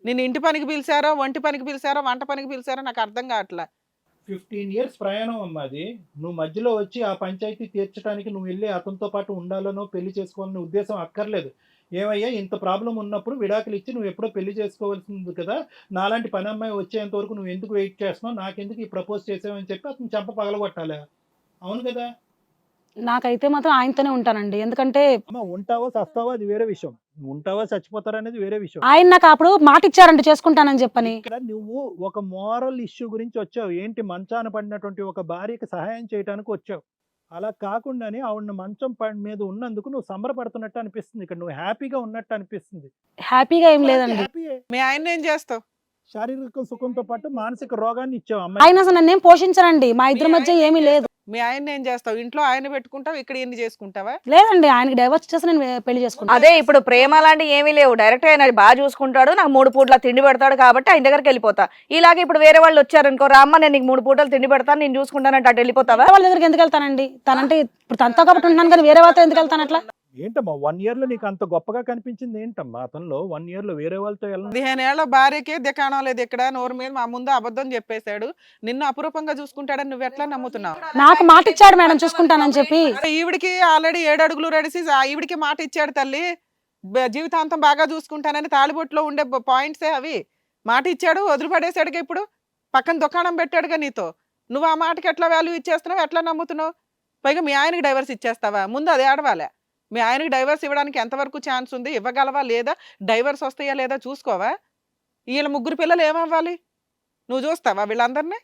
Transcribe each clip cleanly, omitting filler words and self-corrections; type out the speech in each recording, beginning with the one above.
నేను ఇంటి పనికి పిలిచారో, ఒంటి పనికి పిలిచారో, వంట పనికి పిలిచారో నాకు అర్థం కావట్లా. 15 ఇయర్స్ ప్రయాణం అమ్మా అది. నువ్వు మధ్యలో వచ్చి ఆ పంచాయతీ తీర్చడానికి నువ్వు వెళ్ళి అతనితో పాటు ఉండాలనో, పెళ్లి చేసుకోవాలనే ఉద్దేశం అక్కర్లేదు. ఏమయ్యా ఇంత ప్రాబ్లమ్ ఉన్నప్పుడు విడాకులు ఇచ్చి నువ్వు ఎప్పుడో పెళ్లి చేసుకోవాల్సింది కదా! నాలాంటి పనమ్మాయి వచ్చేంత వరకు నువ్వు ఎందుకు వెయిట్ చేస్తున్నావు? నాకెందుకు ఈ ప్రపోజ్ చేసావని చెప్పి అతను చెంప పగలగొట్టాలా? అవును కదా! నాకైతే మాత్రం ఆయనతోనే ఉంటానండి. ఎందుకంటే అమ్మ ఉంటావో, చస్తావో అది వేరే విషయం. ఉంటావా, చచ్చిపోతారా అనేది వేరే విషయం. ఆయన నాకు అప్పుడు మాట ఇచ్చారండి చేసుకుంటానని చెప్పని. ఇక్కడ నువ్వు ఒక మోరల్ ఇష్యూ గురించి వచ్చావు. ఏంటి మంచాన పడినటువంటి ఒక భార్యకి సహాయం చేయటానికి వచ్చావు. అలా కాకుండానే ఆవిడని మంచం మీద ఉన్నందుకు నువ్వు సంబరపడుతున్నట్టు అనిపిస్తుంది. ఇక్కడ నువ్వు హ్యాపీగా ఉన్నట్టు అనిపిస్తుంది. హ్యాపీగా ఏం లేదండి. హ్యాపీయే. మీ ఆయన్ని ఏం చేస్తావు? శారీరక సుఖంతో పాటు మానసిక రోగాన్ని ఇచ్చావు అమ్మాయి. ఆయన అసలు నన్నేం పోషించరండి. మా ఇద్దరి మధ్య ఏమీ లేదు. మీ ఆయన్ని ఏం చేస్తావు? ఇంట్లో ఆయన పెట్టుకుంటావు, ఇక్కడ ఎన్ని చేసుకుంటావా? లేదండి, ఆయనకి డైవర్స్ చేసి నేను పెళ్లి చేసుకుంటాను. అదే ఇప్పుడు ప్రేమ లాంటివి ఏమీ లేవు. డైరెక్ట్ ఆయన బాగా చూసుకుంటాడు, నాకు 3 పూట్ల తిండి పెడతాడు కాబట్టి ఆయన దగ్గరికి వెళ్ళిపోతా. ఇలాగే ఇప్పుడు వేరే వాళ్ళు వచ్చారనుకో, రామ్మ నేను నీకు 3 పూటలు తిండి పెడతాను, నేను చూసుకుంటానంటే అటు వెళ్ళిపోతావా? వాళ్ళ దగ్గరికి ఎందుకు వెళ్తానండి? తనంటే ఇప్పుడు తనతో కాబట్టి ఉంటున్నాను కానీ వేరే వాళ్ళతో ఎందుకు వెళ్తాను అట్లా? ఏంటమ్మా 1 ఇయర్ లో నీకు అంత గొప్పగా కనిపించింది ఏంటమ్మా అతనిలో? 1 ఇయర్ లో వేరే వాళ్ళతో వెళ్ళను. 15 ఏళ్ల భార్యకే దికాణం లేదు ఇక్కడ. నోరు మీద మా ముందు అబద్ధం చెప్పేశాడు. నిన్ను అపురూపంగా చూసుకుంటాడని నువ్వు ఎట్లా నమ్ముతున్నావు? నాకు మాట ఇచ్చాడు మేడం చూసుకుంటానని చెప్పి. అరే ఈవిడికి ఆల్రెడీ 7 అడుగులు రెడిసి ఈవిడికి మాట ఇచ్చాడు తల్లి. జీవితాంతం బాగా చూసుకుంటానని తాళిబొట్టులో ఉండే పాయింట్సే అవి. మాట ఇచ్చాడు, వదిలిపడేశాడుగా. ఇప్పుడు పక్కన దుకాణం పెట్టాడుగా నీతో. నువ్వు ఆ మాటకి ఎట్లా వాల్యూ ఇచ్చేస్తున్నావు, ఎట్లా నమ్ముతున్నావు? పైగా మీ ఆయనకి డైవర్స్ ఇచ్చేస్తావా? ముందు అది ఆడవాలే. మీ ఆయనకి డైవర్స్ ఇవ్వడానికి ఎంతవరకు ఛాన్స్ ఉంది? ఇవ్వగలవా లేదా? డైవర్స్ వస్తాయా లేదా చూసుకోవా? వీళ్ళ 3 పిల్లలు ఏమవ్వాలి? నువ్వు చూస్తావా వీళ్ళందరినీ?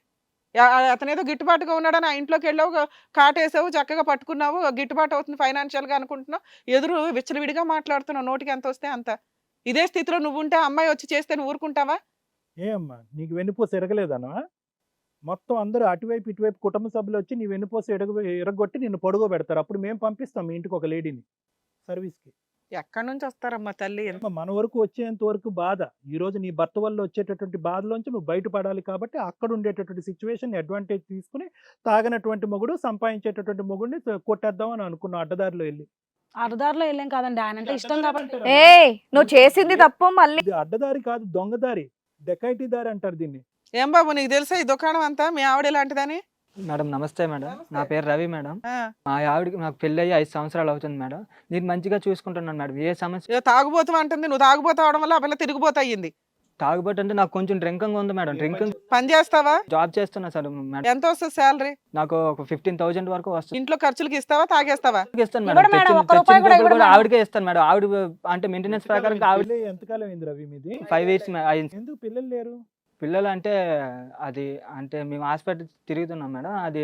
అతనేదో గిట్టుబాటుగా ఉన్నాడని ఆ ఇంట్లోకి వెళ్ళావు, కాటేసావు, చక్కగా పట్టుకున్నావు, గిట్టుబాటు అవుతుంది ఫైనాన్షియల్గా అనుకుంటున్నావు. ఎదురు విచ్చలవిడిగా మాట్లాడుతున్నావు, నోటికి ఎంత వస్తే అంత. ఇదే స్థితిలో నువ్వు ఉంటే అమ్మాయి వచ్చి చేస్తే నువ్వు ఊరుకుంటావా? ఏ అమ్మా నీకు వెన్నుపూస ఎరగలేదనా? మొత్తం అందరూ అటువైపు ఇటువైపు కుటుంబ సభ్యులు వచ్చి నీ వెన్నుపూస ఎరగొట్టి నిన్ను పడుకోబెడతారు. అప్పుడు మేము పంపిస్తాం మీ ఇంటికి ఒక లేడీని సర్వీస్కి. ఎక్కడి నుంచి వస్తారమ్మా తల్లి? అమ్మ, మన వరకు వచ్చేంత వరకు బాధ. ఈ రోజు నీ భర్త వల్ల వచ్చేటటువంటి బాధలోంచి నువ్వు బయటపడాలి కాబట్టి అక్కడ ఉండేటటువంటి సిచ్యువేషన్ అడ్వాంటేజ్ తీసుకుని తాగనటువంటి మొగుడు సంపాదించేటటువంటి మొగుడిని కొట్టేద్దాం అని అనుకున్నావు అడ్డదారిలో వెళ్ళి. అర్ధారులో వెళ్ళాం కాదండి, ఆయన అంటే ఇష్టం కాబట్టి. ఏ నువ్వు చేసింది తప్పు. మళ్ళీ ఇది అడ్డదారి కాదు, దొంగదారి, డెకైటీ దారి అంటారు దీన్ని. ఏం బాబు నీకు తెలుసా ఈ దుకాణం అంతా మీ ఆవిడ ఇలాంటిదని? మేడం నమస్తే మేడం. నా పేరు రవి మేడం. ఆ, మా ఆవిడకి నాకు పెళ్ళి అయ్యి 5 సంవత్సరాలు అవుతుంది మేడం. నేను మంచిగా చూసుకుంటున్నాను మేడం. ఏ సమస్య ఏదో తాగుబోతు అంటుంది. నువ్వు తాగుబోతు అవడం వల్ల ఆ పిల్ల తిరిగిపోతా అయ్యింది. తాగుబోతు అంటే నాకు కొంచెం డ్రింకింగ్ ఉంది మేడం. డ్రింకింగ్ పని చేస్తావా? జాబ్ చేస్తున్నా సార్ మేడం. ఎంత వస్తుంది శాలరీ? నాకు ఒక 15,000 వరకు వస్తుంది. ఇంట్లో ఖర్చులకి ఇస్తావా, తాగేస్తావా? ఇస్తాను ఇవ్వడు మేడం. మేడం, తెచ్చిన ఒక్క రూపాయి కూడా డబ్బులు ఇవ్వడు కూడా మేడం. ఆవిడకే ఇస్తాను మేడం. ఆవిడ అంటే మెయింటెనెన్స్ ప్రకారం ఆవిడ పెళ్ళి ఎంతకాలం అయింది రవి మీది? 5 ఇయర్స్ అయింది. ఎందుకు పిల్లలు లేరు? పిల్లలు అంటే అది అంటే మేము హాస్పిటల్ తిరుగుతున్నాం మేడం. అది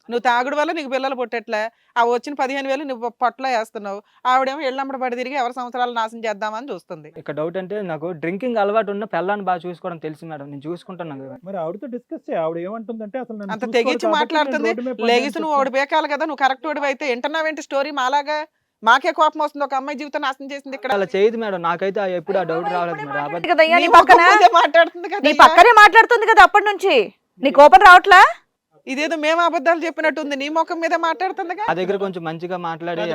నువ్వు తాగుడు వల్ల నీకు పిల్లలు పుట్టట్లే. ఆ వచ్చిన 15,000 నువ్వు పొట్టలో వేస్తున్నావు. ఆవిడేమో ఎళ్ళమ్మడి పడి తిరిగి ఎవరి సంవత్సరాలు నాశనం చేద్దామని చూస్తుంది. ఇక్కడ డౌట్ అంటే నాకు డ్రింకింగ్ అలవాటు ఉన్న పిల్లని బాగా చూసుకోవడం తెలుసు మేడం. నేను చూసుకుంటున్నాను కదా. మరి ఆవిడతో డిస్కస్ చేయి. ఆవిడ ఏమంటుందంటే అసలు నన్ను అంత చూసుకోరు తెగించి కాబట్టి మాట్లాడుతుంది. నేను రోడ్డు మీద పడ్డాను లెగిసి నువ్వు ఒకటి బేకాలి కదా. నువ్వు కరెక్ట్ వాడివి అయితే వింటున్నావేంటి స్టోరీ మాలాగా? మాకే కోపం వస్తుంది. ఒక అమ్మాయి జీవితం నాశనం చేసింది ఇక్కడ. అలా చేయదు మేడం. నాకైతే ఎప్పుడు ఆ డౌట్ రాలేదు మేడం. అబద్ధం కదయ్యా నీ నీ పక్కన, ముఖం ముందే మాట్లాడుతుంది కదా నీ అయ్యా. పక్కనే మాట్లాడుతుంది కదా అప్పటి నుంచి. నీ కోపం రావట్లా? ఇదేదో మేము అబద్ధాలు చెప్పినట్టుంది. నీ ముఖం మీద మాట్లాడుతుందిగా. నా దగ్గర కొంచెం మంచిగా మాట్లాడి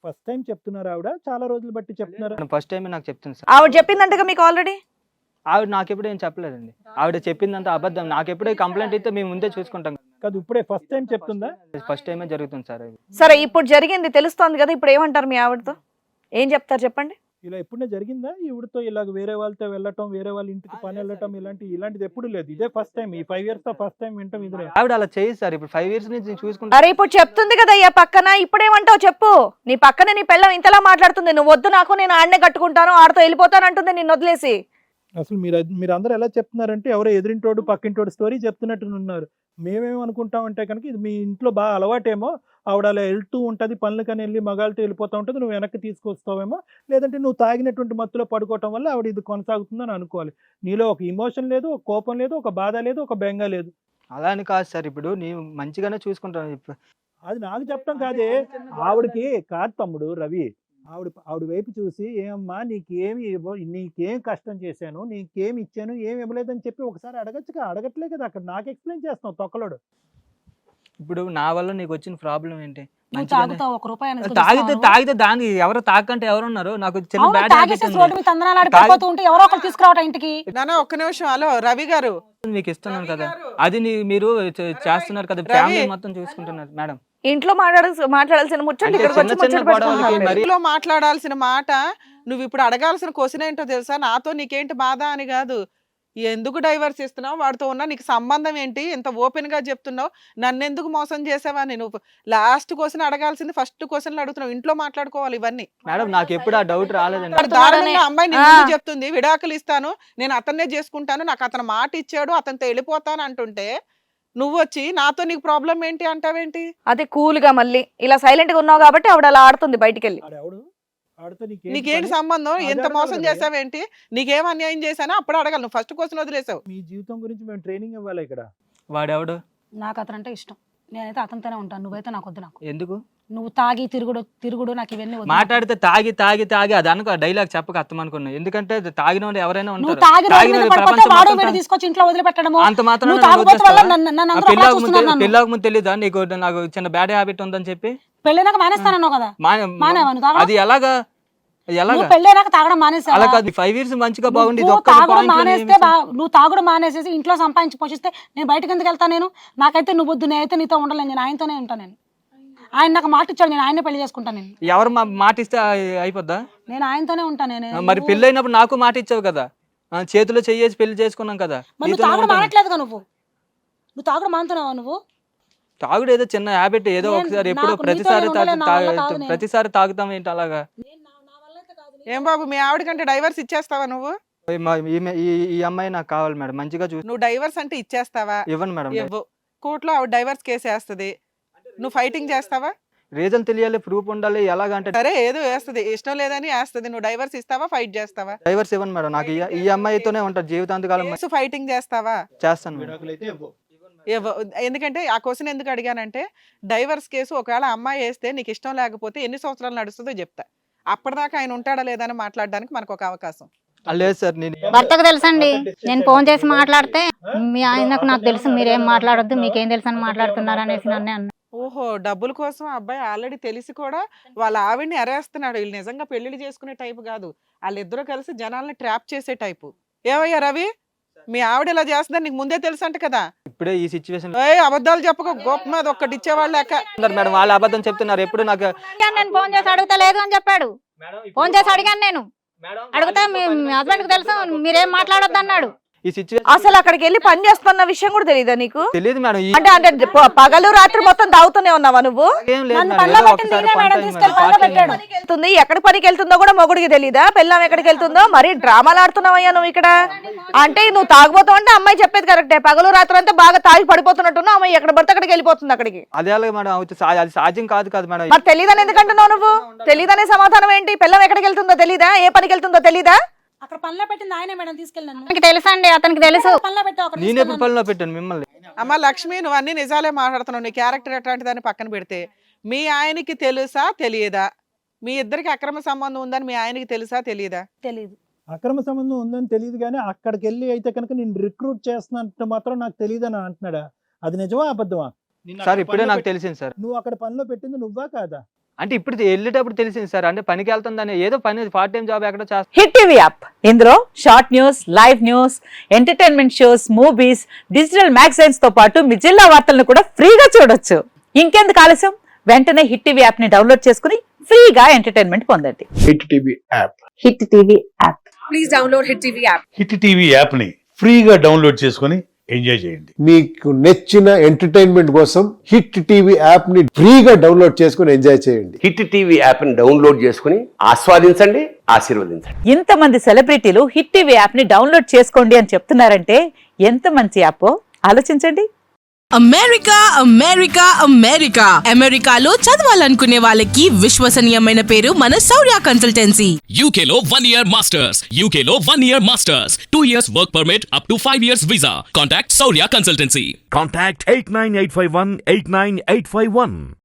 ఫస్ట్ టైం చెప్తున్నారు ఆవిడ, చాలా రోజులు బట్టి చెప్తున్నారు. ఫస్ట్ టైం నాకు చెప్తుంది సార్. ఆవిడ చెప్పిందంటగా మీకు ఆల్రెడీ. ఆవిడ నాకెప్పుడు ఏం చెప్పలేదండి. ఆవిడ చెప్పిందంతా అబద్ధం. నాకెప్పుడే కంప్లైంట్ ఇస్తే మేము ముందే చూసుకుంటాం. కాదు ఇప్పుడే ఫస్ట్ టైం చెప్తుందా? ఫస్ట్ టైమే జరుగుతుంది సార్ ఇది. సరే ఇప్పుడు జరిగింది తెలుస్తోంది కదా, ఇప్పుడు ఏమంటారు మీ ఆవిడతో? ఏం చెప్తారు చెప్పండి. ఇలా ఎప్పుడే జరిగిందా ఈవిడతో ఇలాగ వేరే వాళ్ళతో వెళ్ళటం, వేరే వాళ్ళ ఇంటికి పని వెళ్ళటం, ఇలాంటిది ఎప్పుడు లేదు. ఇదే ఫస్ట్ టైం. ఈ 5 ఇయర్స్ తో ఫస్ట్ టైం వింటాం ఇదే. ఆవిడ అలా చేయదు సార్. ఇప్పుడు 5 ఇయర్స్ నుంచి చూసుకుంటా. అరే ఇప్పుడు చెప్తుంది కదా అయ్యా పక్కన, ఇప్పుడేమంటావు చెప్పు. నీ పక్కన నీ పెళ్ళం ఇంతలా మాట్లాడుతుంది. నువ్వు వద్దు నాకు, నేను ఆడనే కట్టుకుంటాను, ఆడతో వెళ్ళిపోతాను అంటుంది నిన్ను వదిలేసి. అసలు మీరు అందరూ ఎలా చెప్తున్నారంటే ఎవరో ఎదురింటోడు పక్కింటోడు స్టోరీ చెప్తున్నట్టు ఉన్నారు. మేమేమి అనుకుంటామంటే కనుక ఇది మీ ఇంట్లో బాగా అలవాటేమో. ఆవిడ అలా వెళ్తూ ఉంటుంది, పనులకని వెళ్ళి మగాళ్ళతో వెళ్ళిపోతూ ఉంటుంది, నువ్వు వెనక్కి తీసుకొస్తావేమో. లేదంటే నువ్వు తాగినటువంటి మత్తులో పడుకోవటం వల్ల ఆవిడ ఇది కొనసాగుతుందని అనుకోవాలి. నీలో ఒక ఇమోషన్ లేదు, ఒక కోపం లేదు, ఒక బాధ లేదు, ఒక బెంగ లేదు. అలా అని కాదు సార్. ఇప్పుడు నేను మంచిగానే చూసుకుంటాను. ఇప్పుడు అది నాకు చెప్పడం కాదే, ఆవిడకి కాదు తమ్ముడు రవి. ఆవిడ వైపు చూసి ఏమమ్మా నీకేం కష్టం చేశాను, నీకేమి ఇచ్చాను, ఏమి ఇవ్వలేదని చెప్పి ఒకసారి అడగచ్చుగా. అడగట్లే కదా. అక్కడ నాకు ఎక్స్ప్లెయిన్ చేస్తావు తొక్కలోడు. ఇప్పుడు నా వల్ల నీకు వచ్చిన ప్రాబ్లం ఏంటి? నువ్వు మంచిగానే తాగుతావు, 1 రూపాయి అనేది తాగితే దానికి ఎవరు తాకంటే ఎవరున్నారు? నాకు చిన్న అవును, బ్యాడ్ హ్యాబిట్ తాగేసేసి రోడ్డు మీద తందనాలు ఆడిపోతూ ఉంటే ఎవరో ఒకరు తీసుకురావటం ఇంటికి. నాన్న ఒక్క నిమిషం. హలో రవి గారు, మీకు ఇస్తున్నాను కదా, అది మీరు చేస్తున్నారు కదా, ఫ్యామిలీ మొత్తం చూసుకుంటున్నారు మేడం. ఇంట్లో మాట్లాడాల్సిన ముచ్చట అంటే ఇక్కడికి వచ్చి చిన్న చిన్న ముచ్చట గొడవలకి పెట్టుకుంటున్నారు. మరి- ఇంట్లో మాట్లాడాల్సిన మాట నువ్వు ఇప్పుడు అడగాల్సిన క్వశ్చన్ ఏంటో తెలుసా? నాతో నీకేంటి బాధ అని కాదు, ఎందుకు డైవర్స్ ఇస్తున్నావు, వాడితో ఉన్న నీకు సంబంధం ఏంటి, ఇంత ఓపెన్ గా చెప్తున్నావు, నన్ను ఎందుకు మోసం చేసావా? నేను లాస్ట్ క్వశ్చన్ అడగాల్సింది ఫస్ట్ క్వశ్చన్లు అడుగుతున్నావు. ఇంట్లో మాట్లాడుకోవాలి ఇవన్నీ. మేడం నాకు ఎప్పుడు ఆ డౌట్ రాలేదండి. వాడు దారుణంగా అమ్మాయి నీ ముందు చెప్తుంది, విడాకులు ఇస్తాను, నేను అతన్నే చేసుకుంటాను, నాకు అతను మాట ఇచ్చాడు, అతనితో వెళ్ళిపోతాను అంటుంటే నువ్వు వచ్చి నాతో నీకు ప్రాబ్లం ఏంటి అంటావేంటి? అదే కూల్ గా మళ్ళీ ఇలా సైలెంట్ గా ఉన్నావు కాబట్టి ఆవిడ అలా ఆడుతుంది బయటికి వెళ్ళి. నీకేంటి సంబంధం, ఎంత మోసం చేసావేంటి, నీకేం అన్యాయం చేశానో అప్పుడు అడగాలి. నువ్వు ఫస్ట్ క్వశ్చన్ వదిలేసావు. మీ జీవితం గురించి మేము ట్రైనింగ్ ఇవ్వాలి ఇక్కడ. వాడెవడు? నాకు అతను అంటే ఇష్టం, నేనైతే అతనితోనే ఉంటాను, నువ్వైతే నాకు వద్దు. నాకు ఎందుకు నువ్వు తాగి తిరుగుడు నాకు ఇవన్నీ వద్దు. మాట్లాడితే తాగి అది అనుకో, డైలాగ్ చెప్పక అర్థం అనుకున్నా. ఎందుకంటే తాగిన వాళ్ళు ఎవరైనా నువ్వు ఉంటారు. తాగి రోడ్డు మీద తాగిన పడిపోతే ప్రపంచం వాడు మొత్తం వీడు తీసుకొచ్చి ఇంట్లో వదిలిపెట్టడము. అంత మాత్రం నువ్వు తాగుబోతు వల్ల నన్ను అందరూ అలా చూస్తున్నారు నన్ను. పెళ్ళాక ముందు తెలీదా నీకు నాకు చిన్న బ్యాడ్ హ్యాబిట్ ఉందని చెప్పి? పెళ్ళైనాక మానేస్తానన్నావు కదా, మానేవా నువ్వు తాగడం? అది ఎలాగా నువ్వు పెళ్ళైనాక తాగడం మానేసావా? అలా కాదు, 5 years మంచిగా బాగుండి నువ్వు తాగుడు మానేస్తే నువ్వు తాగుడు మానేసేసి ఇంట్లో సంపాదించి పోషిస్తే నేను బయటకు ఎందుకు వెళ్తాను? నాకు నువ్వు వద్దు, నేనైతే నీతో ఉండలేను, నేను ఆయనతోనే ఉంటాను. నేను ఆయన నాకు మాట ఇచ్చాడు, నేను ఆయనే పెళ్లి చేసుకుంటాను. నేను ఎవరు మాట ఇస్తే అయిపోద్దా? నేను ఆయనతోనే ఉంటాను. నేను మరి పెళ్ళైనప్పుడు నాకు మాట ఇచ్చావు కదా, చేతిలో చెయ్యేసి పెళ్లి చేసుకున్నాం కదా. నువ్వు తాగుడు మానట్లేదుగా, నువ్వు తాగుడు మానుతున్నావా? నువ్వు తాగుడు ఏదో చిన్న హ్యాబిట్, ఏదో ఒకసారి ఎప్పుడు ప్రతిసారి తాగుతాం ఏంటి అలాగా? ఏం బాబు, మీ ఆవిడ కంటే డైవర్స్ ఇచ్చేస్తావా నువ్వు? ఈ అమ్మాయి నాకు కావాలి మేడం, మంచిగా చూసి. నువ్వు డైవర్స్ అంటే ఇచ్చేస్తావా? ఇవ్వను మేడం. ఇవ్వు. కోర్టులో ఆవిడ డైవర్స్ కేసు వేస్తుంది, నువ్వు ఫైటింగ్ చేస్తావా? రీజన్ తెలియాలి, ప్రూఫ్ ఉండాలి. ఎలాగంటే సరే ఏదో వేస్తుంది, ఇష్టం లేదని వేస్తుంది, నువ్వు డైవర్స్ ఇస్తావా, ఫైట్ చేస్తావా? డైవర్స్ ఇవ్వను మేడం, నాకు ఈ అమ్మాయితోనే ఉంటారు జీవితాంతకాలం. ఫైటింగ్ చేస్తావా? చేస్తాను మేడం. ఎందుకంటే ఆ క్వశ్చన్ ఎందుకు అడిగానంటే, డైవర్స్ కేసు ఒకవేళ అమ్మాయి వేస్తే నీకు ఇష్టం లేకపోతే ఎన్ని సంవత్సరాలు నడుస్తుందో చెప్తా. అప్పటిదాకా ఆయన ఉంటాడా లేదని మాట్లాడడానికి మనకు ఒక అవకాశం. లేదు సార్, నేను భర్తకు తెలుసండి, నేను ఫోన్ చేసి మాట్లాడితే మీ ఆయనకు నాకు తెలుసు, మీరేం మాట్లాడొద్దు, మీకేం తెలుసు అని మాట్లాడుతున్నారు అనేసి నన్నే అన్న. ఓహో, డబ్బుల కోసం అబ్బాయి ఆల్రెడీ తెలిసి కూడా వాళ్ళ ఆవిడ్ని అరేస్తున్నాడు. వీళ్ళు నిజంగా పెళ్లిళ్ళు చేసుకునే టైపు కాదు, వాళ్ళిద్దరూ కలిసి జనాల్ని ట్రాప్ చేసే టైపు. ఏమయ్యా రవి, మీ ఆవిడ ఇలా చేస్తుందని నీకు ముందే తెలుసు అంట కదా? ఇప్పుడే ఈ సిచ్యువేషన్ అబద్ధాలు చెప్పక గొప్ప మీద ఒక్కటి ఇచ్చేవాళ్ళు లెక్క. మేడం వాళ్ళు అబద్ధం చెప్తున్నారు. ఎప్పుడు నాకు నేను ఫోన్ చేసి అడుగుతా లేదు అని చెప్పాడు. ఫోన్ చేసి అడిగాను, నేను అడిగితే మీ హస్బెండ్ కు తెలుసు, మీరేం మాట్లాడొద్దు అన్నాడు. ఈ సిచ్యువేషన్ అసలు అక్కడికి వెళ్ళి పని చేస్తున్న విషయం కూడా తెలియదా నీకు? తెలియదు మేడం. అంటే పగలు రాత్రి మొత్తం తాగుతూనే ఉన్నావా నువ్వు? ఏం లేదు నన్ను మేడం, పనిలో ఏదో పెట్టింది ఒకసారి ఈయనే మేడం, తీసుకెళ్ళి పనిలో పెట్టాడు. వెళ్తుంది, ఎక్కడి పనికి వెళ్తుందో కూడా మొగుడికి తెలీదా? పెళ్ళాం ఎక్కడికి వెళ్తుందో? మరి డ్రామాలు ఆడుతున్నావయ్యా నువ్వు ఇక్కడ. అంటే నువ్వు తాగుపోతావు అంటే అమ్మాయి చెప్పేది కరెక్టే, పగలు రాత్రి అంతా బాగా తాగి పడిపోతున్నట్టున్నా అమ్మాయి ఎక్కడ పడితే అక్కడికి వెళ్ళిపోతుంది అక్కడికి. అదే అలాగే మేడం, అది సాధ్యం కాదు కదా మేడం. మరి తెలీదని ఎందుకంటున్నావు నువ్వు? తెలీదనే సమాధానం ఏంటి? పెళ్ళాం ఎక్కడికి వెళ్తుందో తెలీదా? ఏ పనికి వెళ్తుందో తెలీదా? అక్కడ పనిలో పెట్టింది ఆయనే మేడం, తీసుకెళ్ళి నన్ను అతనికి తెలుసండి, అతనికి తెలుసు. పనిలో పెట్టావు అక్కడ. నేను ఎప్పుడు పనిలో పెట్టాను మిమ్మల్ని? అమ్మ లక్ష్మి, నువ్వు అన్ని నిజాలే మాట్లాడుతున్నావు. నీ క్యారెక్టర్ ఎట్లాంటి దాన్ని పక్కన పెడితే, మీ ఆయనకి తెలుసా తెలియదా? మీ ఇద్దరికి అక్రమ సంబంధం ఉందని మీ ఆయనకి తెలుసా తెలియదా? తెలీదు. అక్రమ సంబంధం ఉందని తెలియదు, కానీ అక్కడికి వెళ్ళి అయితే కనుక నేను రిక్రూట్ చేస్తున్నట్టు మాత్రం నాకు తెలియదు అని అంటున్నాడా? అది నిజమా అబద్ధమా? సార్ ఇప్పుడే నాకు తెలిసింది సార్. నువ్వు అక్కడ పనిలో పెట్టింది నువ్వా కాదా? అంటే ఇప్పుడు వెళ్ళేటప్పుడు తెలిసింది సార్. అంటే పనికి వెళ్తుందని, ఏదో పని పార్ట్ టైం జాబ్ ఎక్కడో చేస్తా. హిట్ టీవీ యాప్, ఇందులో short news, live news, entertainment shows, movies, digital magazines తో పాటు మీ జిల్లా వార్తలను కూడా ఫ్రీగా చూడొచ్చు. ఇంకెందుకు ఆలస్యం, వెంటనే హిట్ టీవీ యాప్ ని డౌన్లోడ్ చేసుకుని ఫ్రీగా ఎంటర్టైన్మెంట్ పొందండి. Hit TV app. Hit TV app. Please download hit TV app. Hit TV app ని ఫ్రీగా డౌన్లోడ్ చేసుకొని ఎంజాయ్ చేయండి. మీకు నచ్చిన ఎంటర్టైన్మెంట్ కోసం హిట్ టీవీ యాప్ ని ఫ్రీగా డౌన్లోడ్ చేసుకొని ఎంజాయ్ చేయండి. హిట్ టీవీ యాప్ ని డౌన్లోడ్ చేసుకుని ఆస్వాదించండి, ఆశీర్వదించండి. ఇంతమంది సెలబ్రిటీలు హిట్ టీవీ యాప్ ని డౌన్లోడ్ చేసుకోండి అని చెప్తున్నారంటే ఎంత మంచి యాప్ ఆలోచించండి. అమెరికా అమెరికా అమెరికా అమెరికాలో చదవాలనుకునే వాళ్ళకి విశ్వసనీయమైన పేరు మన శౌర్య కన్సల్టెన్సీ. UK లో 1 year masters. UK లో 1 year masters. 2 years work permit up to 5 years visa. Contact Saurya Consultancy. Contact 89851 89851.